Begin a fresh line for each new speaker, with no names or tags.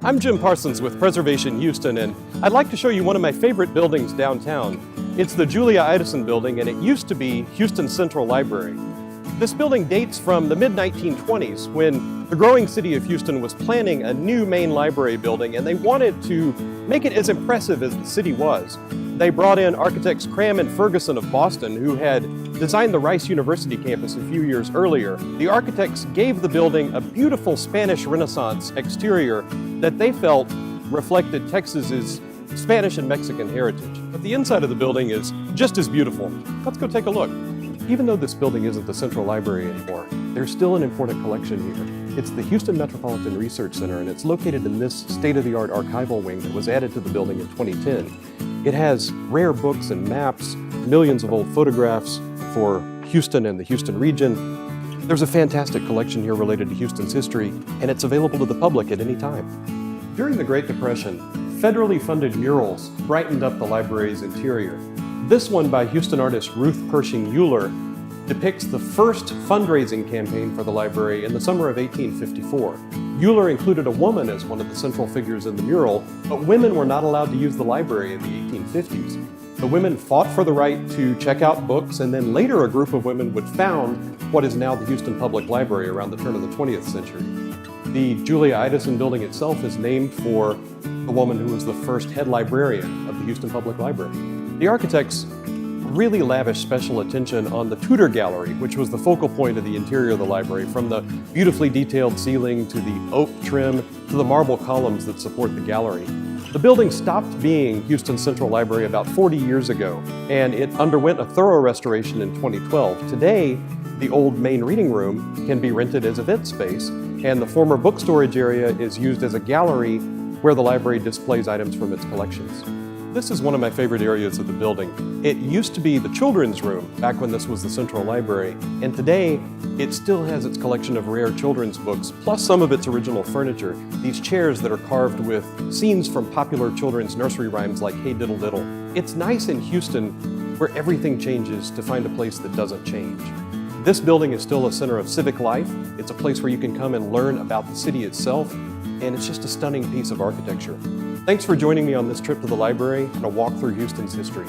I'm Jim Parsons with Preservation Houston, and I'd like to show you one of my favorite buildings downtown. It's the Julia Ideson Building, and it used to be Houston Central Library. This building dates from the mid-1920s when the growing city of Houston was planning a new main library building, and they wanted to make it as impressive as the city was. They brought in architects Cram and Ferguson of Boston, who had designed the Rice University campus a few years earlier. The architects gave the building a beautiful Spanish Renaissance exterior that they felt reflected Texas's Spanish and Mexican heritage. But the inside of the building is just as beautiful. Let's go take a look. Even though this building isn't the Central Library anymore, there's still an important collection here. It's the Houston Metropolitan Research Center, and it's located in this state-of-the-art archival wing that was added to the building in 2010. It has rare books and maps, millions of old photographs for Houston and the Houston region. There's a fantastic collection here related to Houston's history, and it's available to the public at any time. During the Great Depression, federally funded murals brightened up the library's interior. This one by Houston artist Ruth Pershing Euler depicts the first fundraising campaign for the library in the summer of 1854. Euler included a woman as one of the central figures in the mural, but women were not allowed to use the library in the 1850s. The women fought for the right to check out books, and then later a group of women would found what is now the Houston Public Library around the turn of the 20th century. The Julia Ideson Building itself is named for the woman who was the first head librarian of the Houston Public Library. The architects really lavished special attention on the Tudor Gallery, which was the focal point of the interior of the library, from the beautifully detailed ceiling to the oak trim to the marble columns that support the gallery. The building stopped being Houston Central Library about 40 years ago, and it underwent a thorough restoration in 2012. Today, the old main reading room can be rented as event space, and the former book storage area is used as a gallery where the library displays items from its collections. This is one of my favorite areas of the building. It used to be the children's room back when this was the Central Library, and today it still has its collection of rare children's books, plus some of its original furniture. These chairs that are carved with scenes from popular children's nursery rhymes like Hey Diddle Diddle. It's nice in Houston where everything changes to find a place that doesn't change. This building is still a center of civic life. It's a place where you can come and learn about the city itself, and it's just a stunning piece of architecture. Thanks for joining me on this trip to the library and a walk through Houston's history.